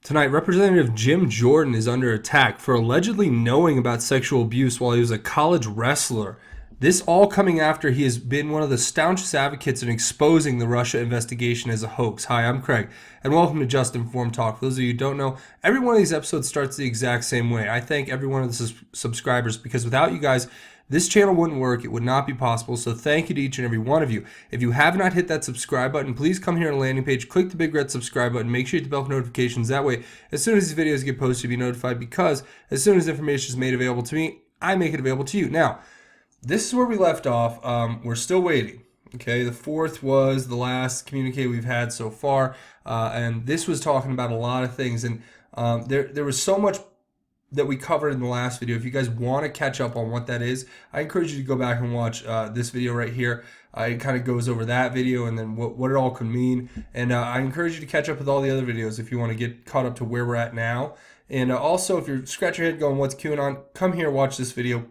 Tonight, Representative Jim Jordan is under attack for allegedly knowing about sexual abuse while he was a college wrestler. This all coming after he has been one of the staunchest advocates in exposing the Russia investigation as a hoax. Hi, I'm Craig, and welcome to Just Informed Talk. For those of you who don't know, every one of these episodes starts the exact same way. I thank every one of the subscribers because without you guys, this channel wouldn't work. It would not be possible. So thank you to each and every one of you. If you have not hit that subscribe button, please come here on the landing page, click the big red subscribe button, make sure you hit the bell for notifications. That way, as soon as these videos get posted, you'll be notified because as soon as information is made available to me, I make it available to you. Now, this is where we left off. We're still waiting. Okay, the 4th was the last communique we've had so far, and this was talking about a lot of things, and there was so much that we covered in the last video. If you guys want to catch up on what that is, I encourage you to go back and watch this video right here. It kind of goes over that video and then what it all could mean. And I encourage you to catch up with all the other videos if you want to get caught up to where we're at now. And also, if you're scratching your head going, what's QAnon? Come here, watch this video.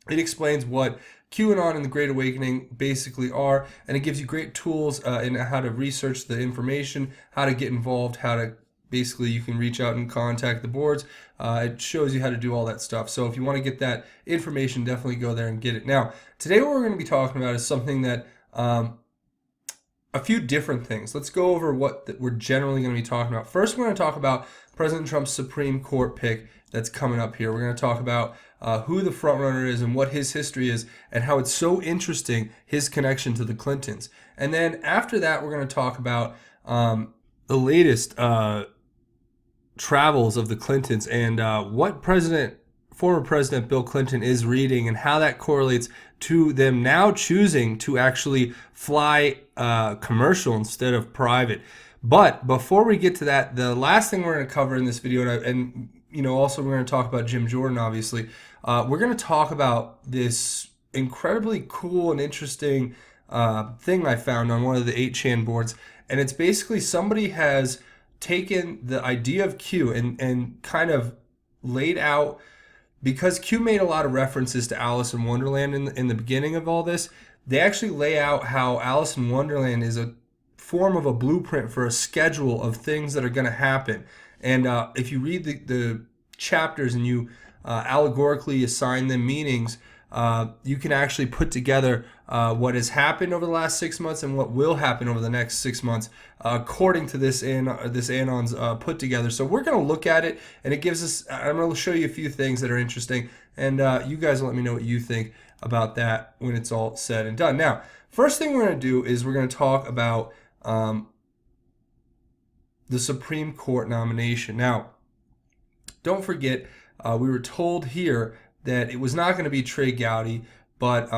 It explains what QAnon and the Great Awakening basically are, and it gives you great tools in how to research the information, how to get involved, how to basically you can reach out and contact the boards. It shows you how to do all that stuff. So if you want to get that information, definitely go there and get it. Now, today what we're going to be talking about is something that a few different things. Let's go over what we're generally going to be talking about. First, we're going to talk about President Trump's Supreme Court pick that's coming up here. We're going to talk about who the frontrunner is and what his history is and how it's so interesting, his connection to the Clintons. And then after that, we're going to talk about the latest travels of the Clintons and what former President Bill Clinton is reading and how that correlates to them now choosing to actually fly commercial instead of private. But before we get to that, the last thing we're going to cover in this video, and you know, also we're going to talk about Jim Jordan, obviously. We're going to talk about this incredibly cool and interesting thing I found on one of the 8chan boards, and it's basically somebody has taken the idea of Q and kind of laid out, because Q made a lot of references to Alice in Wonderland in the beginning of all this. They actually lay out how Alice in Wonderland is a form of a blueprint for a schedule of things that are going to happen. And if you read the chapters and you allegorically assign them meanings, you can actually put together what has happened over the last 6 months and what will happen over the next 6 months, according to this ANON's put together. So we're going to look at it, and it gives us, I'm going to show you a few things that are interesting, and you guys let me know what you think about that when it's all said and done. Now, first thing we're going to do is we're going to talk about the Supreme Court nomination. Now, don't forget, we were told here that it was not going to be Trey Gowdy, but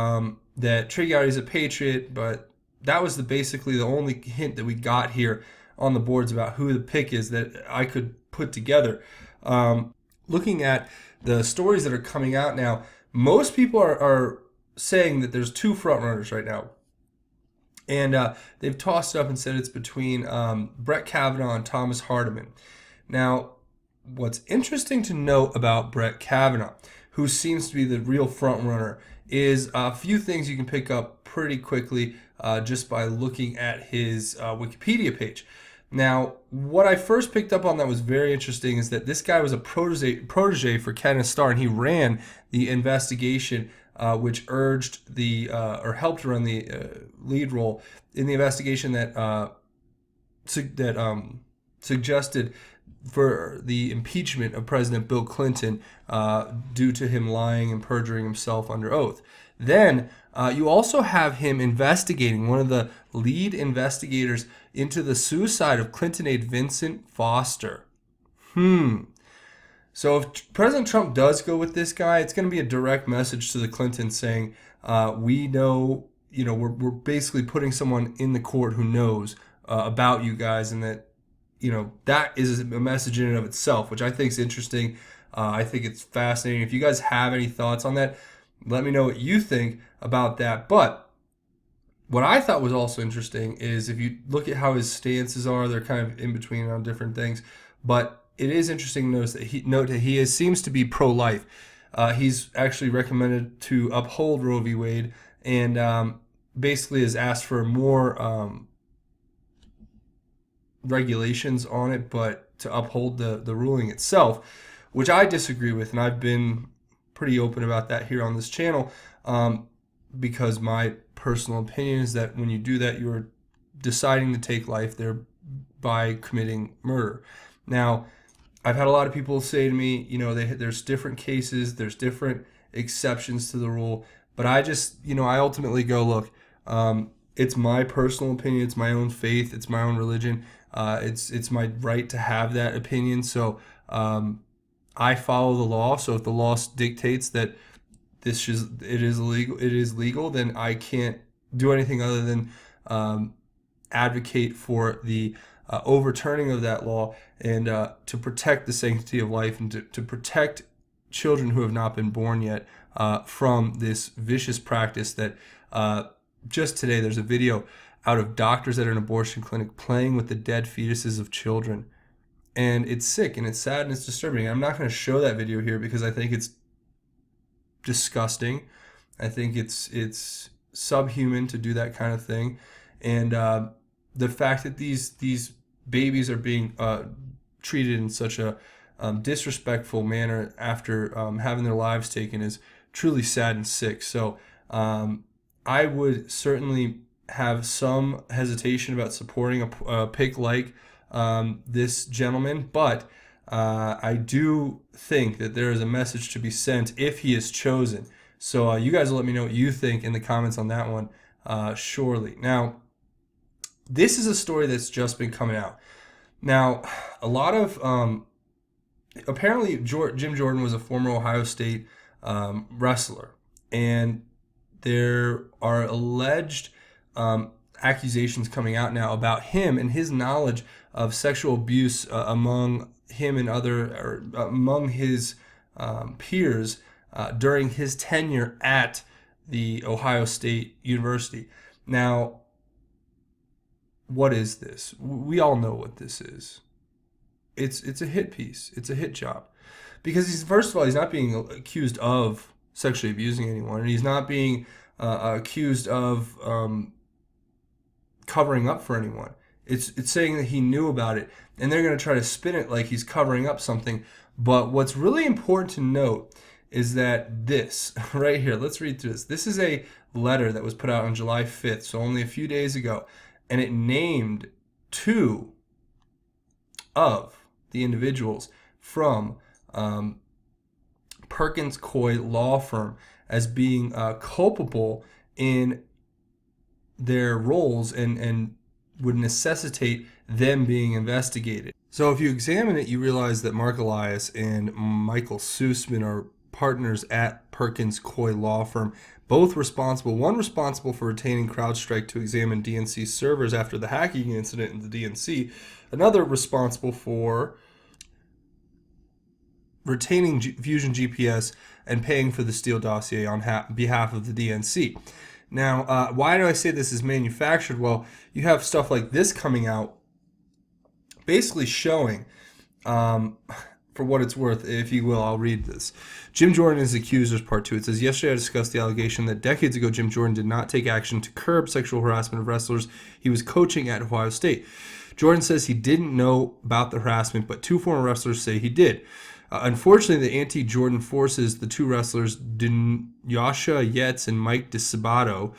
that Trey Gowdy is a patriot, but that was basically the only hint that we got here on the boards about who the pick is that I could put together. Looking at the stories that are coming out now, most people are saying that there's two frontrunners right now. And they've tossed it up and said it's between Brett Kavanaugh and Thomas Hardiman. Now, what's interesting to note about Brett Kavanaugh, who seems to be the real front runner, is a few things you can pick up pretty quickly just by looking at his Wikipedia page. Now, what I first picked up on that was very interesting is that this guy was a protege for Kenneth Starr, and he ran the investigation which urged or helped run the lead role in the investigation that suggested for the impeachment of President Bill Clinton due to him lying and perjuring himself under oath. Then you also have him investigating, one of the lead investigators into the suicide of Clinton aide Vincent Foster. So if President Trump does go with this guy, it's going to be a direct message to the Clintons saying, we know, we're basically putting someone in the court who knows about you guys, and that, that is a message in and of itself, which I think is interesting. I think it's fascinating. If you guys have any thoughts on that, let me know what you think about that. But what I thought was also interesting is if you look at how his stances are, they're kind of in between on different things. But it is interesting to note that he seems to be pro-life. He's actually recommended to uphold Roe v. Wade, and basically has asked for more regulations on it, but to uphold the ruling itself, which I disagree with, and I've been pretty open about that here on this channel, because my personal opinion is that when you do that, you're deciding to take life there by committing murder. Now, I've had a lot of people say to me, there's different cases, there's different exceptions to the rule, but I just, I ultimately go, look, it's my personal opinion, it's my own faith, it's my own religion, it's my right to have that opinion. So I follow the law. So if the law dictates that it is legal, then I can't do anything other than advocate for the overturning of that law, and to protect the sanctity of life, and to protect children who have not been born yet from this vicious practice that just today there's a video out of doctors at an abortion clinic playing with the dead fetuses of children. And it's sick and it's sad and it's disturbing. I'm not going to show that video here because I think it's disgusting. I think it's subhuman to do that kind of thing. And the fact that these babies are being treated in such a disrespectful manner after having their lives taken is truly sad and sick. So I would certainly have some hesitation about supporting a pick like this gentleman, but I do think that there is a message to be sent if he is chosen. So you guys will let me know what you think in the comments on that one, surely. Now, this is a story that's just been coming out. Now, a lot of apparently Jim Jordan was a former Ohio State wrestler, and there are alleged accusations coming out now about him and his knowledge of sexual abuse among him and among his peers during his tenure at the Ohio State University. Now, what is this? We all know what this is. It's a hit piece. It's a hit job, because first of all, he's not being accused of sexually abusing anyone, and he's not being accused of covering up for anyone. It's saying that he knew about it, and they're going to try to spin it like he's covering up something. But what's really important to note is that this right here, let's read through this. This is a letter that was put out on July 5th, so only a few days ago, and it named two of the individuals from Perkins Coie law firm as being culpable in their roles and would necessitate them being investigated. So if you examine it, you realize that Mark Elias and Michael Sussman are partners at Perkins Coie law firm, both responsible, one responsible for retaining CrowdStrike to examine DNC servers after the hacking incident in the DNC, another responsible for retaining Fusion GPS and paying for the Steele dossier on behalf of the DNC. Now, why do I say this is manufactured? Well, you have stuff like this coming out basically showing, for what it's worth, if you will, I'll read this. Jim Jordan is accusers, part 2. It says, yesterday I discussed the allegation that decades ago Jim Jordan did not take action to curb sexual harassment of wrestlers he was coaching at Ohio State. Jordan says he didn't know about the harassment, but two former wrestlers say he did. Unfortunately, the anti-Jordan forces, the two wrestlers, Dunyasha Yates and Mike DeSabato,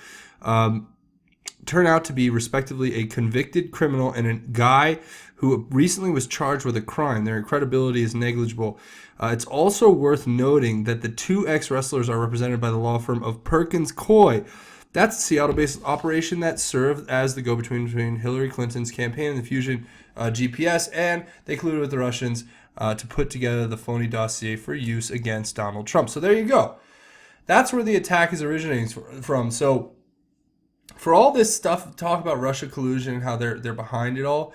turn out to be respectively a convicted criminal and a guy who recently was charged with a crime. Their credibility is negligible. It's also worth noting that the two ex-wrestlers are represented by the law firm of Perkins Coie. That's a Seattle-based operation that served as the go-between between Hillary Clinton's campaign and the Fusion GPS, and they colluded with the Russians to put together the phony dossier for use against Donald Trump. So there you go. That's where the attack is originating from. So for all this stuff, talk about Russia collusion and how they're behind it all,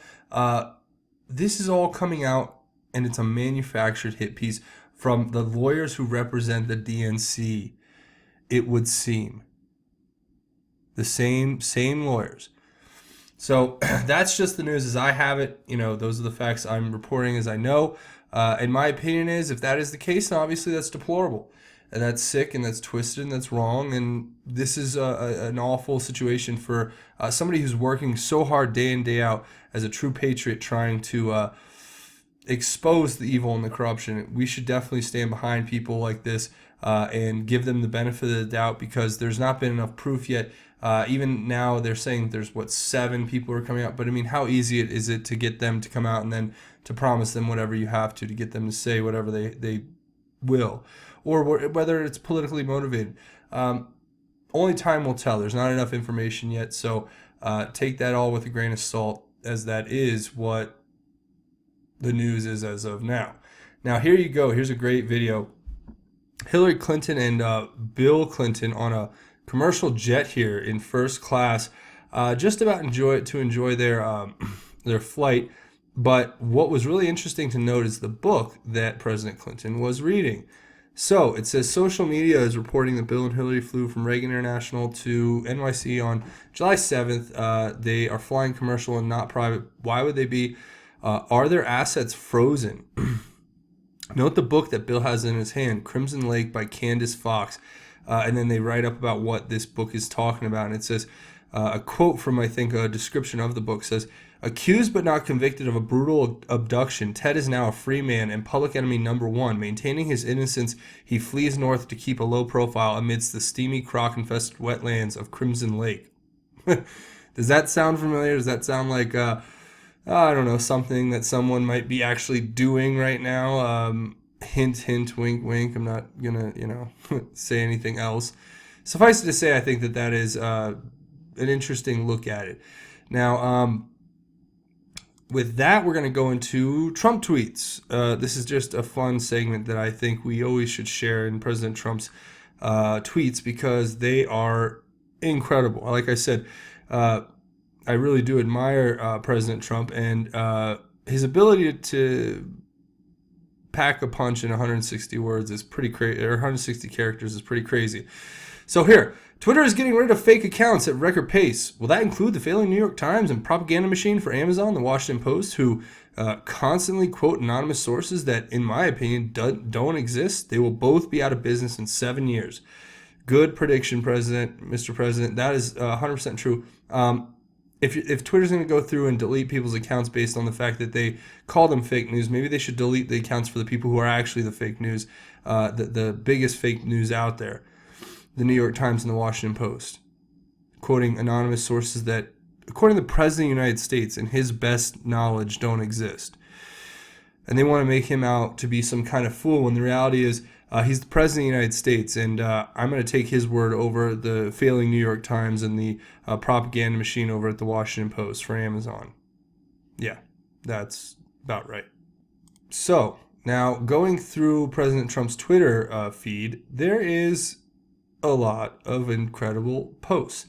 this is all coming out, and it's a manufactured hit piece from the lawyers who represent the DNC, it would seem. The same lawyers. So that's just the news as I have it. Those are the facts I'm reporting as I know. And my opinion is, if that is the case, then obviously that's deplorable. And that's sick, and that's twisted, and that's wrong. And this is an awful situation for somebody who's working so hard day in, day out as a true patriot, trying to expose the evil and the corruption. We should definitely stand behind people like this and give them the benefit of the doubt, because there's not been enough proof yet. Even now, they're saying there's 7 people who are coming out. But I mean, how easy is it to get them to come out and then to promise them whatever you have to get them to say whatever they will, or whether it's politically motivated. Only time will tell. There's not enough information yet, so take that all with a grain of salt, as that is what the news is as of now. Now, here you go. Here's a great video. Hillary Clinton and Bill Clinton on a commercial jet here in first class, just about to enjoy their flight. But what was really interesting to note is the book that President Clinton was reading. So it says social media is reporting that Bill and Hillary flew from Reagan International to NYC on July 7th. They are flying commercial and not private. Why would they be? Are their assets frozen? Note the book that Bill has in his hand, Crimson Lake by Candace Fox. And then they write up about what this book is talking about. And it says, a quote from, I think, a description of the book says, accused but not convicted of a brutal abduction, Ted is now a free man and public enemy number 1. Maintaining his innocence, he flees north to keep a low profile amidst the steamy, croc-infested wetlands of Crimson Lake. Does that sound familiar? Does that sound like, I don't know, something that someone might be actually doing right now? Hint, hint, wink, wink. I'm not going to, say anything else. Suffice it to say, I think that is an interesting look at it. Now, with that, we're going to go into Trump tweets. This is just a fun segment that I think we always should share in President Trump's tweets, because they are incredible. Like I said, I really do admire President Trump, and his ability to pack a punch in 160 words is pretty crazy, or 160 characters is pretty crazy. So here, Twitter is getting rid of fake accounts at record pace. Will that include the failing New York Times and propaganda machine for Amazon, the Washington Post, who constantly quote anonymous sources that, in my opinion, don't exist? They will both be out of business in 7 years. Good prediction, Mr. President. That is 100% true. If Twitter's going to go through and delete people's accounts based on the fact that they call them fake news, maybe they should delete the accounts for the people who are actually the fake news, the biggest fake news out there. The New York Times and the Washington Post, quoting anonymous sources that, according to the President of the United States and his best knowledge, don't exist. And they want to make him out to be some kind of fool, when the reality is he's the President of the United States, and I'm going to take his word over the failing New York Times and the propaganda machine over at the Washington Post for Amazon. Yeah, that's about right. So, now going through President Trump's Twitter feed, there is a lot of incredible posts.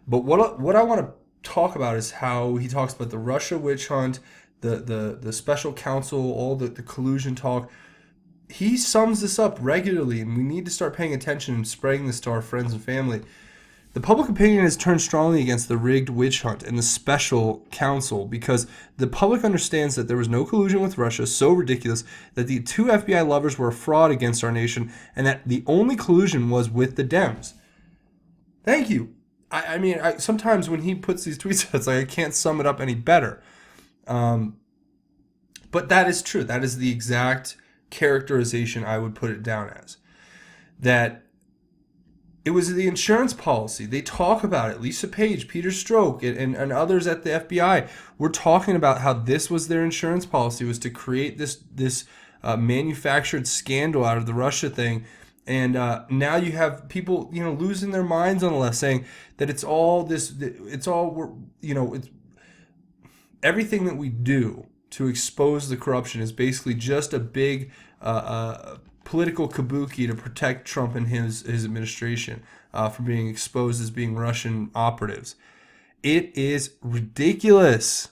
But what I want to talk about is how he talks about the Russia witch hunt, the special counsel, all the collusion talk. He sums this up regularly, and we need to start paying attention and spreading this to our friends and family. The public opinion has turned strongly against the rigged witch hunt and the special counsel, because the public understands that there was no collusion with Russia, so ridiculous, that the 2 FBI lovers were a fraud against our nation, and that the only collusion was with the Dems. Thank you. I mean, sometimes when he puts these tweets out, it's like I can't sum it up any better. But that is true. That is the exact characterization I would put it down as. That it was the insurance policy. They talk about it. Lisa Page, Peter Strzok, and others at the FBI were talking about how this was their insurance policy, was to create this manufactured scandal out of the Russia thing. And now you have people, losing their minds on the left, saying that it's all this, it's everything that we do to expose the corruption is basically just a big political kabuki to protect Trump and his administration from being exposed as being Russian operatives. It is ridiculous.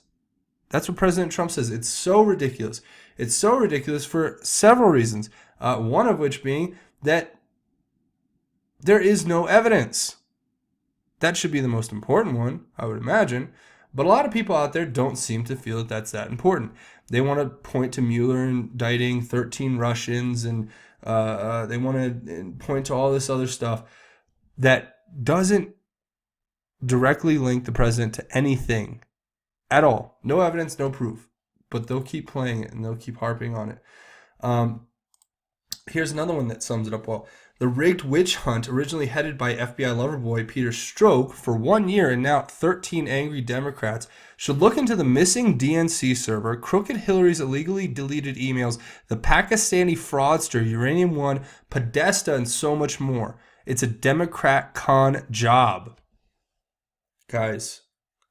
That's what President Trump says. It's so ridiculous. It's so ridiculous for several reasons. One of which being that there is no evidence. That should be the most important one, I would imagine. But a lot of people out there don't seem to feel that that's that important. They want to point to Mueller indicting 13 Russians, and they want to point to all this other stuff that doesn't directly link the president to anything at all. No evidence, no proof. but they'll keep playing it and they'll keep harping on it. Here's another one that sums it up well. The rigged witch hunt, originally headed by FBI loverboy Peter Strzok for 1 year and now 13 angry Democrats, should look into the missing DNC server, Crooked Hillary's illegally deleted emails, the Pakistani fraudster, Uranium One, Podesta, and so much more. It's a Democrat con job. Guys,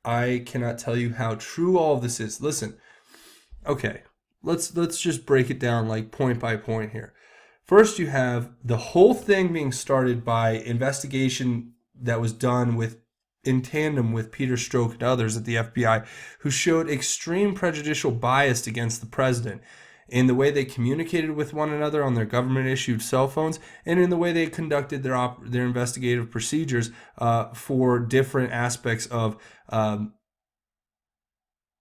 I cannot tell you how true all of this is. Listen, okay, let's just break it down like point by point here. First, you have the whole thing being started by investigation that was done in tandem with Peter Strzok and others at the FBI, who showed extreme prejudicial bias against the president in the way they communicated with one another on their government-issued cell phones, and in the way they conducted their investigative procedures for different aspects of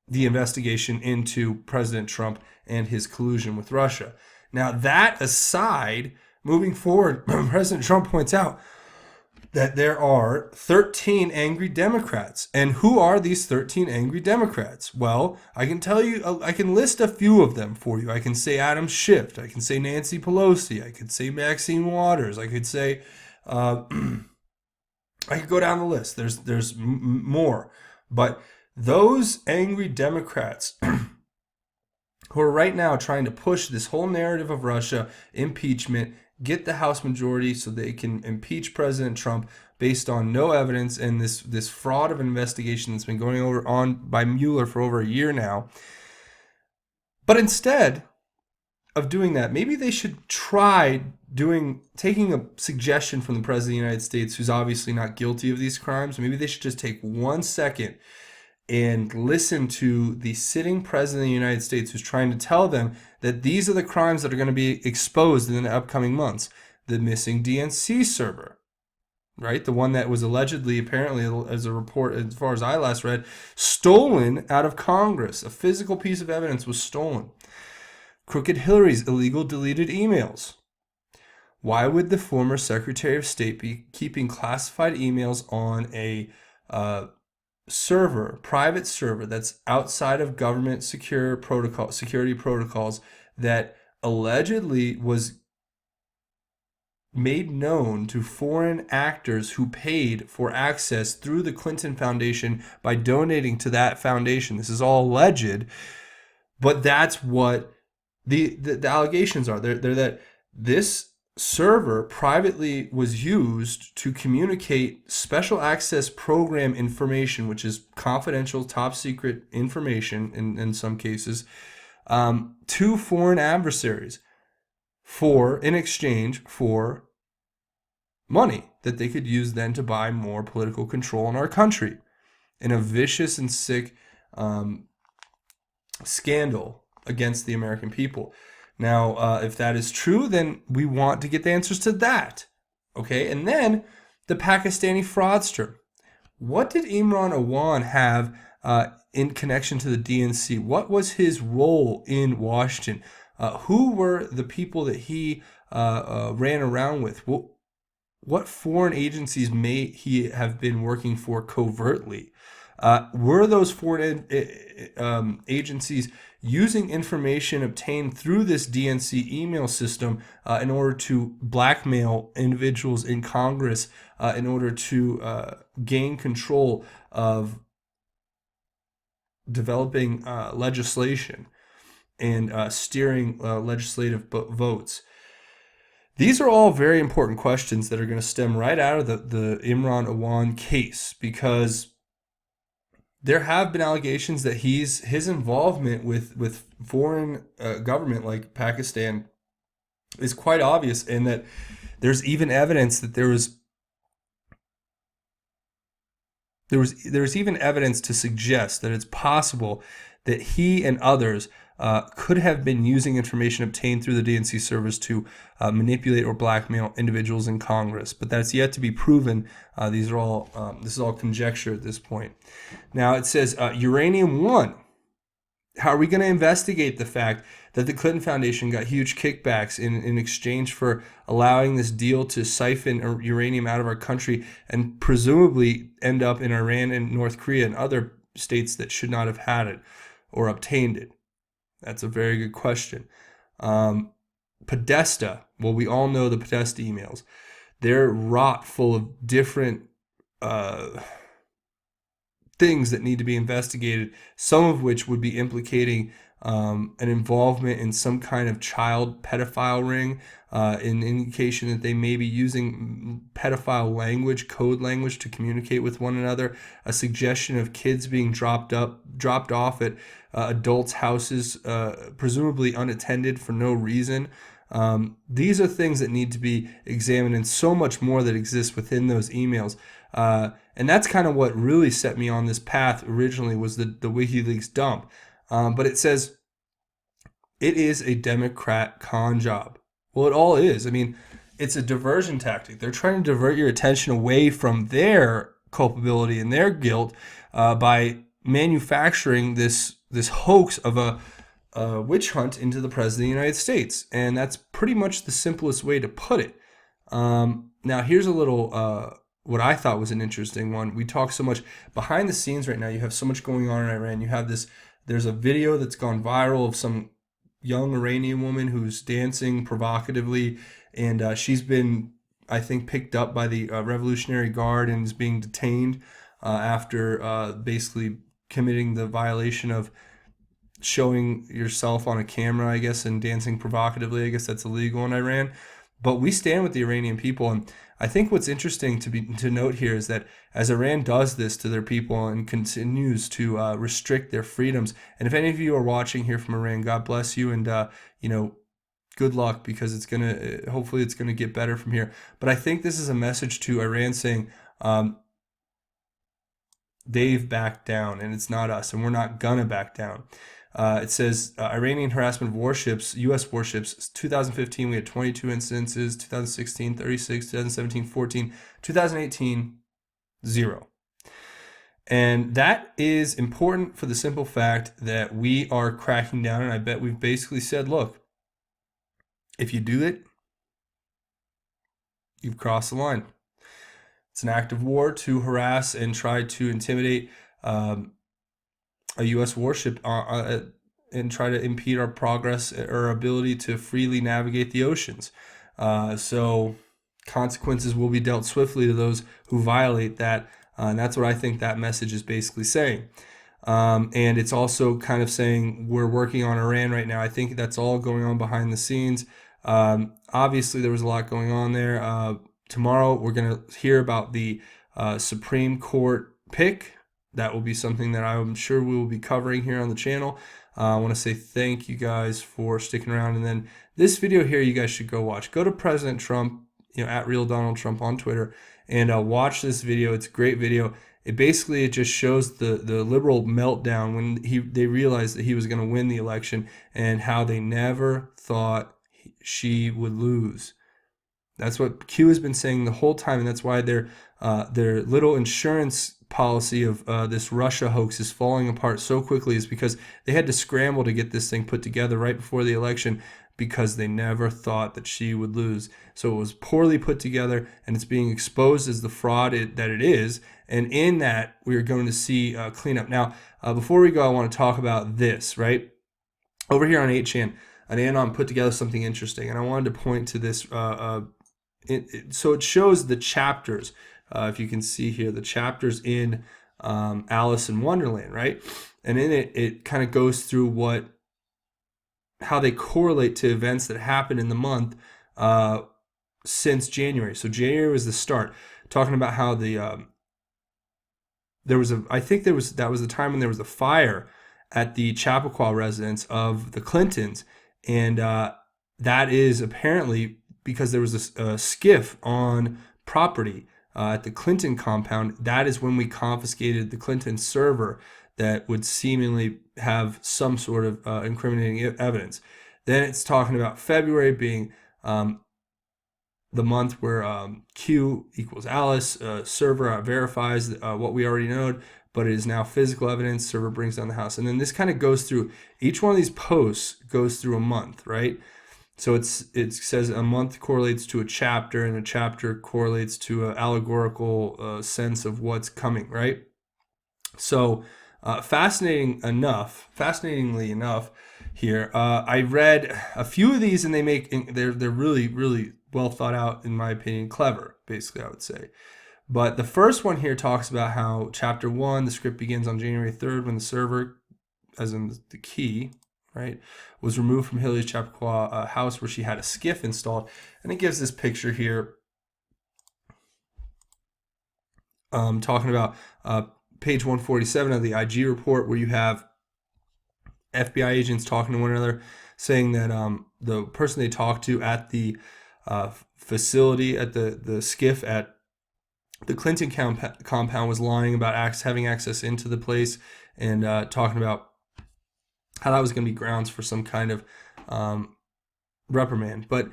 the investigation into President Trump and his collusion with Russia. Now, that aside, moving forward, President Trump points out that there are 13 angry Democrats. And who are these 13 angry Democrats? Well, I can tell you, I can list a few of them for you. I can say Adam Schiff. I can say Nancy Pelosi. I could say Maxine Waters. I could say, I could go down the list. There's more. But those angry Democrats who are right now trying to push this whole narrative of Russia, impeachment, get the House majority so they can impeach President Trump based on no evidence and this fraud of investigation that's been going on by Mueller for over a year now. But instead of doing that, maybe they should try taking a suggestion from the President of the United States, who's obviously not guilty of these crimes. Maybe they should just take 1 second and listen to the sitting president of the United States, who's trying to tell them that these are the crimes that are going to be exposed in the upcoming months. The missing DNC server, right? The one that was allegedly, apparently, as a report, as far as I last read, stolen out of Congress. A physical piece of evidence was stolen. Crooked Hillary's illegal deleted emails. Why would the former Secretary of State be keeping classified emails on a private server that's outside of government security protocols that allegedly was made known to foreign actors who paid for access through the Clinton Foundation by donating to that foundation? This is all alleged, but that's what the allegations are. They're that this server privately was used to communicate special access program information, which is confidential, top secret information in some cases, to foreign adversaries in exchange for money that they could use then to buy more political control in our country, in a vicious and sick scandal against the American people. Now, if that is true, then we want to get the answers to that. Okay, and then the Pakistani fraudster. What did Imran Awan have in connection to the DNC? What was his role in Washington? Who were the people that he ran around with? What foreign agencies may he have been working for covertly? Were those foreign agencies using information obtained through this DNC email system in order to blackmail individuals in Congress in order to gain control of developing legislation and steering legislative votes? These are all very important questions that are going to stem right out of the Imran Awan case, because there have been allegations that his involvement with foreign government like Pakistan is quite obvious, and that there's even evidence that there was even evidence to suggest that it's possible that he and others could have been using information obtained through the DNC servers to manipulate or blackmail individuals in Congress. But that's yet to be proven. This is all conjecture at this point. Now it says Uranium One. How are we going to investigate the fact that the Clinton Foundation got huge kickbacks in exchange for allowing this deal to siphon uranium out of our country and presumably end up in Iran and North Korea and other states that should not have had it or obtained it? That's a very good question. Um, Podesta, well, we all know the Podesta emails. They're wrought full of different uh, things that need to be investigated, some of which would be implicating an involvement in some kind of child pedophile ring, an indication that they may be using pedophile language, code language, to communicate with one another, a suggestion of kids being dropped off at adults' houses, presumably unattended for no reason. These are things that need to be examined, and so much more that exists within those emails. And that's kind of what really set me on this path originally, was the WikiLeaks dump. But it says it is a Democrat con job. Well, it all is. I mean, it's a diversion tactic. They're trying to divert your attention away from their culpability and their guilt by manufacturing this hoax of a witch hunt into the president of the United States. And that's pretty much the simplest way to put it. Now, here's a little what I thought was an interesting one. We talk so much behind the scenes right now. You have so much going on in Iran. You have there's a video that's gone viral of some young Iranian woman who's dancing provocatively, and she's been, I think, picked up by the Revolutionary Guard and is being detained after basically committing the violation of showing yourself on a camera, I guess, and dancing provocatively. I guess that's illegal in Iran. But we stand with the Iranian people, and I think what's interesting to note here is that as Iran does this to their people and continues to restrict their freedoms, and if any of you are watching here from Iran, God bless you, and good luck, because hopefully it's gonna get better from here. But I think this is a message to Iran saying, they've backed down, and it's not us, and we're not gonna back down. It says Iranian harassment of warships, U.S. warships. 2015, we had 22 incidences. 2016, 36. 2017, 14. 2018, 0. And that is important for the simple fact that we are cracking down, and I bet we've basically said, look, if you do it, you've crossed the line. It's an act of war to harass and try to intimidate a U.S. warship and try to impede our progress or our ability to freely navigate the oceans. So consequences will be dealt swiftly to those who violate that. And that's what I think that message is basically saying. And it's also kind of saying we're working on Iran right now. I think that's all going on behind the scenes. Obviously, there was a lot going on there. Tomorrow, we're going to hear about the Supreme Court pick. That will be something that I'm sure we will be covering here on the channel. I want to say thank you guys for sticking around. And then this video here, you guys should go watch. Go to President Trump, at Real Donald Trump on Twitter, and watch this video. It's a great video. It just shows the liberal meltdown when they realized that he was going to win the election, and how they never thought she would lose. That's what Q has been saying the whole time, and that's why their little insurance policy of this Russia hoax is falling apart so quickly, is because they had to scramble to get this thing put together right before the election, because they never thought that she would lose. So it was poorly put together, and it's being exposed as the fraud that it is. And in that, we are going to see cleanup. Now, before we go, I want to talk about this, right? Over here on 8chan, an ANON put together something interesting, and I wanted to point to this. So it shows the chapters. If you can see here, the chapters in Alice in Wonderland, right? And in it kind of goes through how they correlate to events that happened in the month since January. So January was the start, talking about how that was the time when there was a fire at the Chappaqua residence of the Clintons, and that is apparently because there was a skiff on property at the Clinton compound. That is when we confiscated the Clinton server that would seemingly have some sort of incriminating evidence. Then it's talking about February being the month where Q equals Alice, server verifies what we already know, but it is now physical evidence, server brings down the house. And then this kind of goes through, each one of these posts goes through a month, right? So it says a month correlates to a chapter, and a chapter correlates to an allegorical sense of what's coming, right? So fascinatingly enough, here. I read a few of these, and they're really well thought out, in my opinion, clever. Basically, I would say. But the first one here talks about how chapter 1, the script begins on January 3rd when the server, as in the key, right, was removed from Hillary's Chappaqua house where she had a skiff installed. And it gives this picture here talking about page 147 of the IG report, where you have FBI agents talking to one another, saying that the person they talked to at the facility, at the skiff at the Clinton compound, was lying about having access into the place, and talking about how that was going to be grounds for some kind of reprimand. But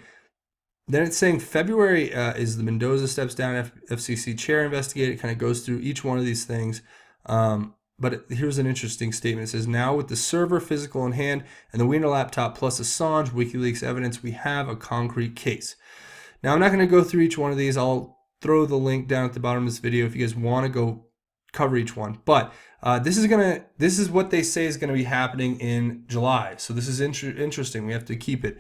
then it's saying February is the Mendoza steps down, FCC chair investigated. It kind of goes through each one of these things. But here's an interesting statement. It says, now with the server physical in hand and the Wiener laptop plus Assange WikiLeaks evidence, we have a concrete case. Now, I'm not going to go through each one of these. I'll throw the link down at the bottom of this video if you guys want to go cover each one. But this is what they say is going to be happening in July. So this is interesting. We have to keep it.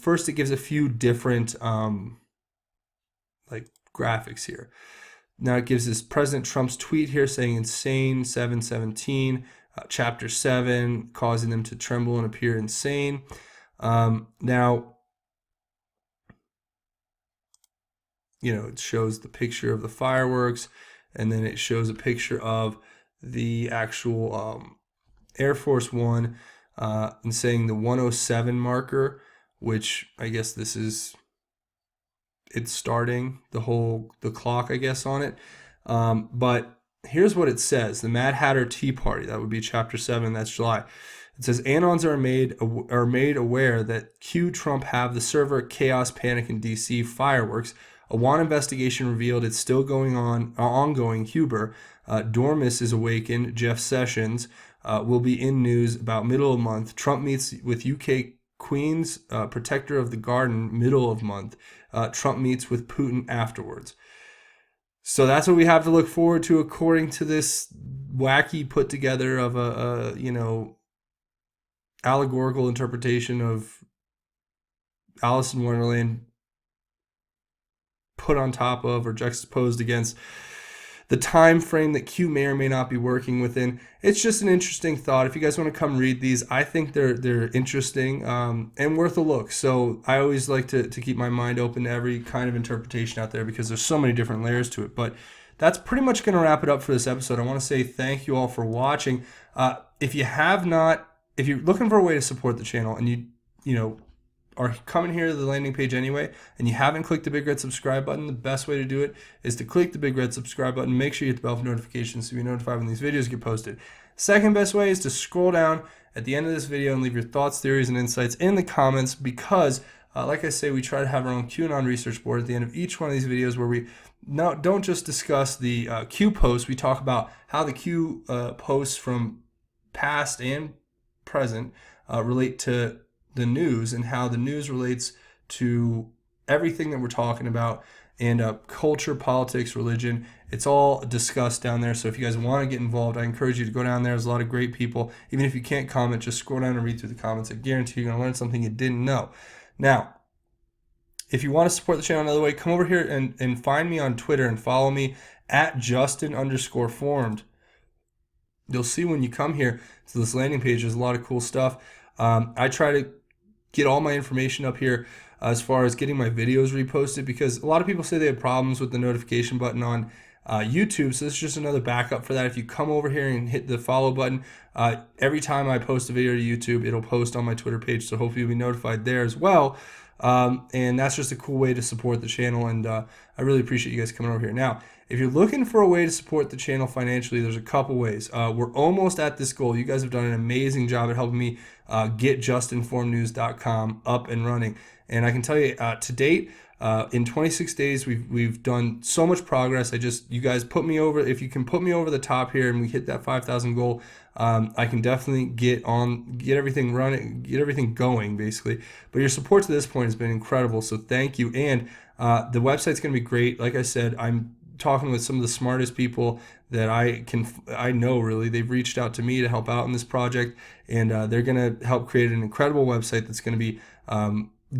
First, it gives a few different like graphics here. Now it gives this President Trump's tweet here saying insane 7/17, chapter 7, causing them to tremble and appear insane. Now, it shows the picture of the fireworks, and then it shows a picture of the actual Air Force One, and saying the 107 marker, which I guess this is, it's starting the clock, I guess, on it. But here's what it says. The Mad Hatter Tea Party, that would be chapter 7, that's July. It says, Anons are made aware that Trump have the server Chaos Panic in DC fireworks. A WAN investigation revealed it's still ongoing. Huber, Dormus is awakened. Jeff Sessions will be in news about middle of month. Trump meets with UK Queen's protector of the garden middle of month. Trump meets with Putin afterwards. So that's what we have to look forward to, according to this wacky put together of a allegorical interpretation of Alice in Wonderland, put on top of or juxtaposed against the time frame that Q may or may not be working within. It's just an interesting thought. If you guys want to come read these, I think they're interesting and worth a look. So I always like to keep my mind open to every kind of interpretation out there, because there's so many different layers to it. But that's pretty much going to wrap it up for this episode. I want to say thank you all for watching. If you're looking for a way to support the channel, and you are coming here to the landing page anyway, and you haven't clicked the big red subscribe button, the best way to do it is to click the big red subscribe button. Make sure you hit the bell for notifications so you're notified when these videos get posted. Second best way is to scroll down at the end of this video and leave your thoughts, theories, and insights in the comments, because like I say, we try to have our own QAnon research board at the end of each one of these videos, where we don't just discuss the Q posts. We talk about how the Q posts from past and present relate to the news, and how the news relates to everything that we're talking about, and culture, politics, religion. It's all discussed down there. So if you guys want to get involved, I encourage you to go down there. There's a lot of great people. Even if you can't comment, just scroll down and read through the comments. I guarantee you're going to learn something you didn't know. Now, if you want to support the channel another way, come over here and find me on Twitter and follow me at Justin_formed. You'll see when you come here to this landing page, there's a lot of cool stuff. I try to get all my information up here as far as getting my videos reposted, because a lot of people say they have problems with the notification button on YouTube. So this is just another backup for that. If you come over here and hit the follow button, every time I post a video to YouTube, it'll post on my Twitter page. So hopefully you'll be notified there as well. And that's just a cool way to support the channel. And I really appreciate you guys coming over here. Now, if you're looking for a way to support the channel financially, there's a couple ways. We're almost at this goal. You guys have done an amazing job at helping me get justinformednews.com up and running. And I can tell you, to date, in 26 days, we've done so much progress. You guys put me over. If you can put me over the top here and we hit that 5,000 goal, I can definitely get everything running, get everything going, basically. But your support to this point has been incredible. So thank you. And the website's going to be great. Like I said, I'm talking with some of the smartest people that I know. Really, they've reached out to me to help out in this project, and they're going to help create an incredible website that's going to be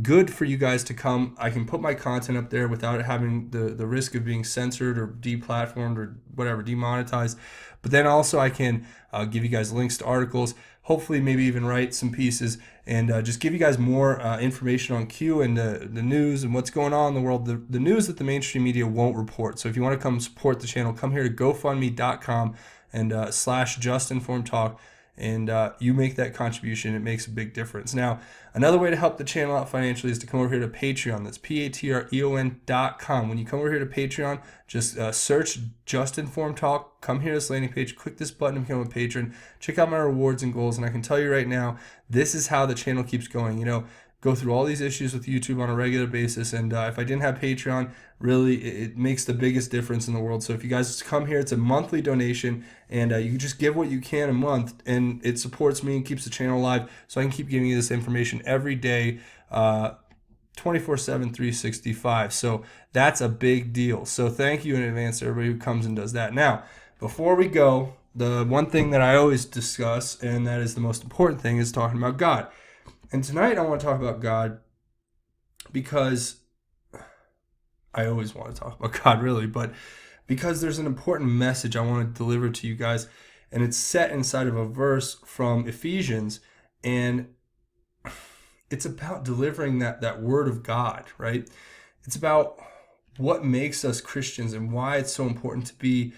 good for you guys to come. I can put my content up there without it having the risk of being censored or deplatformed or whatever, demonetized. But then also I can give you guys links to articles, hopefully maybe even write some pieces, and just give you guys more information on Q and the news and what's going on in the world, the news that the mainstream media won't report. So if you want to come support the channel, come here to GoFundMe.com and /JustInformedTalk, and you make that contribution. It makes a big difference. Now, another way to help the channel out financially is to come over here to Patreon. That's patreon.com. When you come over here to Patreon, just search Just Informed Talk. Come here to this landing page, click this button to become a patron. Check out my rewards and goals, and I can tell you right now, this is how the channel keeps going. You know, go through all these issues with YouTube on a regular basis, and if I didn't have Patreon, really it makes the biggest difference in the world. So if you guys come here, it's a monthly donation, and you just give what you can a month, and it supports me and keeps the channel alive, so I can keep giving you this information every day, 24/7, 365. So that's a big deal. So thank you in advance to everybody who comes and does that. Now, before we go, the one thing that I always discuss, and that is the most important thing, is talking about God. And tonight I want to talk about God because I always want to talk about God, really, but because there's an important message I want to deliver to you guys, and it's set inside of a verse from Ephesians, and it's about delivering that word of God, right? It's about what makes us Christians and why it's so important to be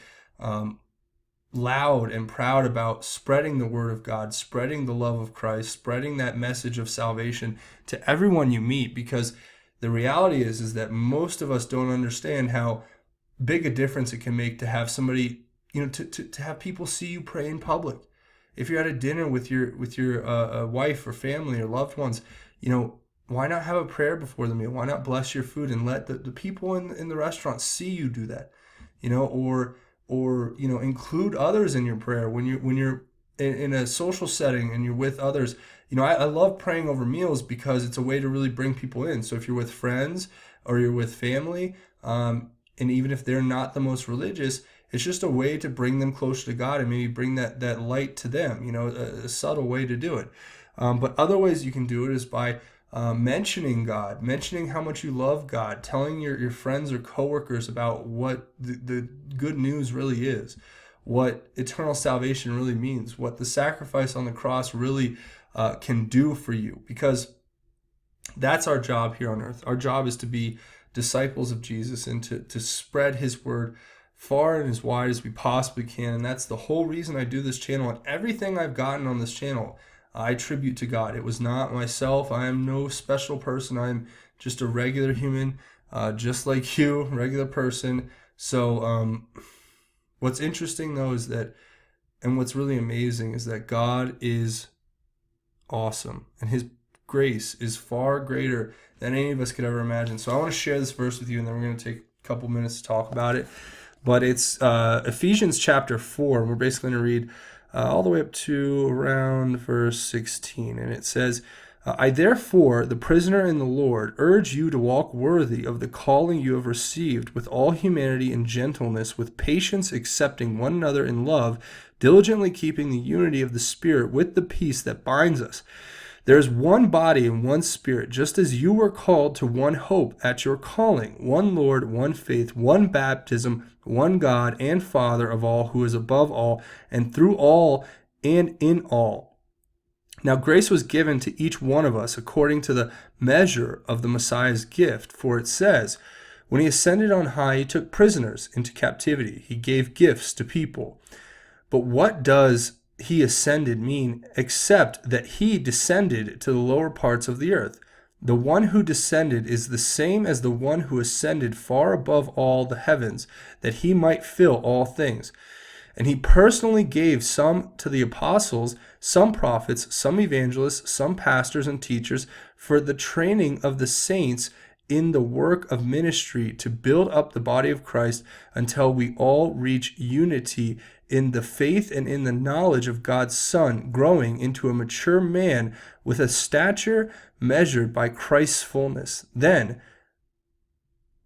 loud and proud about spreading the word of God, spreading the love of Christ, spreading that message of salvation to everyone you meet, because the reality is that most of us don't understand how big a difference it can make to have somebody, to have people see you pray in public. If you're at a dinner with your wife or family or loved ones, why not have a prayer before the meal? Why not bless your food and let the people in the restaurant see you do that? Or include others in your prayer when you're in a social setting and you're with others. I love praying over meals because it's a way to really bring people in. So if you're with friends or you're with family, and even if they're not the most religious, it's just a way to bring them closer to God and maybe bring that light to them, a subtle way to do it. But other ways you can do it is by mentioning God, mentioning how much you love God, telling your friends or coworkers about what the good news really is, what eternal salvation really means, what the sacrifice on the cross really can do for you, because that's our job here on earth. Our job is to be disciples of Jesus and to spread his word far and as wide as we possibly can. And that's the whole reason I do this channel, and everything I've gotten on this channel I attribute to God. It was not myself. I am no special person. I'm just a regular human, just like you, regular person. So what's interesting, though, is that, and what's really amazing, is that God is awesome, and his grace is far greater than any of us could ever imagine. So I want to share this verse with you, and then we're going to take a couple minutes to talk about it. But it's Ephesians chapter 4, and we're basically going to read all the way up to around verse 16. And it says, I therefore, the prisoner in the Lord, urge you to walk worthy of the calling you have received, with all humanity and gentleness, with patience accepting one another in love, diligently keeping the unity of the Spirit with the peace that binds us. There is one body and one Spirit, just as you were called to one hope at your calling, one Lord, one faith, one baptism, one God and Father of all, who is above all, and through all, and in all. Now grace was given to each one of us according to the measure of the Messiah's gift. For it says, when he ascended on high, he took prisoners into captivity. He gave gifts to people. But what does he ascended mean, except that he descended to the lower parts of the earth? The one who descended is the same as the one who ascended far above all the heavens, that he might fill all things. And he personally gave some to the apostles, some prophets, some evangelists, some pastors and teachers, for the training of the saints in the work of ministry, to build up the body of Christ until we all reach unity in the faith and in the knowledge of God's Son, growing into a mature man with a stature measured by Christ's fullness. Then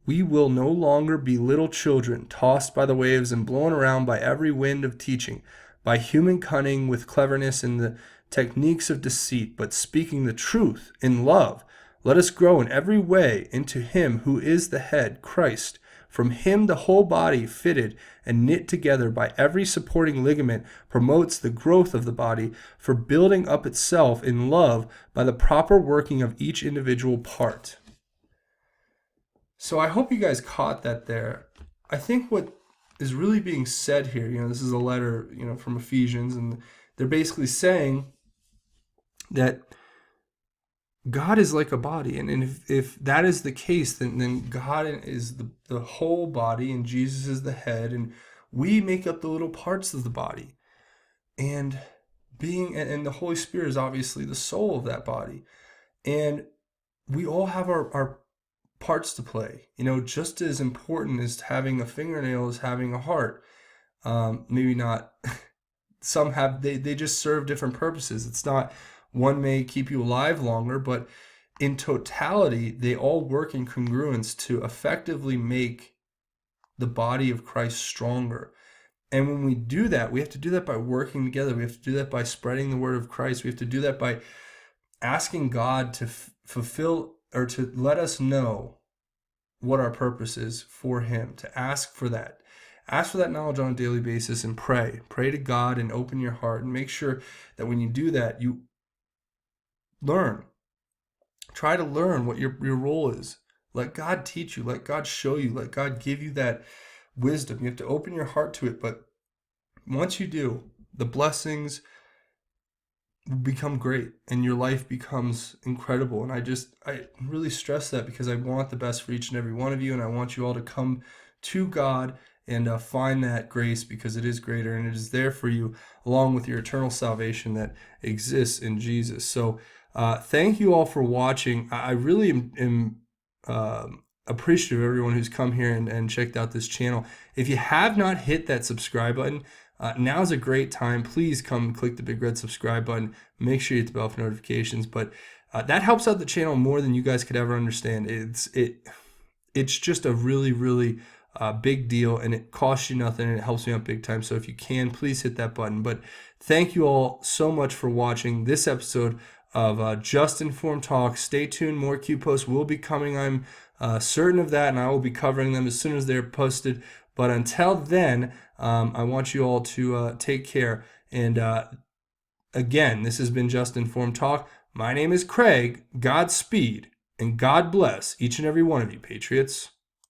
We will no longer be little children, tossed by the waves and blown around by every wind of teaching, by human cunning with cleverness and the techniques of deceit, but speaking the truth in love. Let us grow in every way into Him who is the head, Christ. From Him the whole body, fitted and knit together by every supporting ligament, promotes the growth of the body for building up itself in love by the proper working of each individual part. So I hope you guys caught that there. I think what is really being said here, this is a letter, from Ephesians, and they're basically saying that God is like a body, and if that is the case, then God is the whole body, and Jesus is the head, and we make up the little parts of the body, and the Holy Spirit is obviously the soul of that body, and we all have our parts to play. Just as important as having a fingernail is having a heart. Maybe not. Some have, they just serve different purposes. It's not, one may keep you alive longer, but in totality, they all work in congruence to effectively make the body of Christ stronger. And when we do that, we have to do that by working together. We have to do that by spreading the word of Christ. We have to do that by asking God to fulfill, or to let us know what our purpose is for Him, to ask for that. Ask for that knowledge on a daily basis and pray. Pray to God and open your heart, and make sure that when you do that, you learn. Try to learn what your role is. Let God teach you. Let God show you. Let God give you that wisdom. You have to open your heart to it. But once you do, the blessings become great and your life becomes incredible. And I really stress that because I want the best for each and every one of you, and I want you all to come to God and find that grace, because it is greater and it is there for you, along with your eternal salvation that exists in Jesus. So thank you all for watching. I really am appreciative of everyone who's come here and checked out this channel. If you have not hit that subscribe button, now's a great time. Please come click the big red subscribe button. Make sure you hit the bell for notifications. But that helps out the channel more than you guys could ever understand. It's just a really, really big deal, and it costs you nothing, and it helps me out big time. So if you can, please hit that button. But thank you all so much for watching this episode of Just Informed Talk. Stay tuned. More Q posts will be coming. I'm certain of that, and I will be covering them as soon as they're posted. But until then, I want you all to take care. And again, this has been Just Informed Talk. My name is Craig. Godspeed, and God bless each and every one of you, Patriots.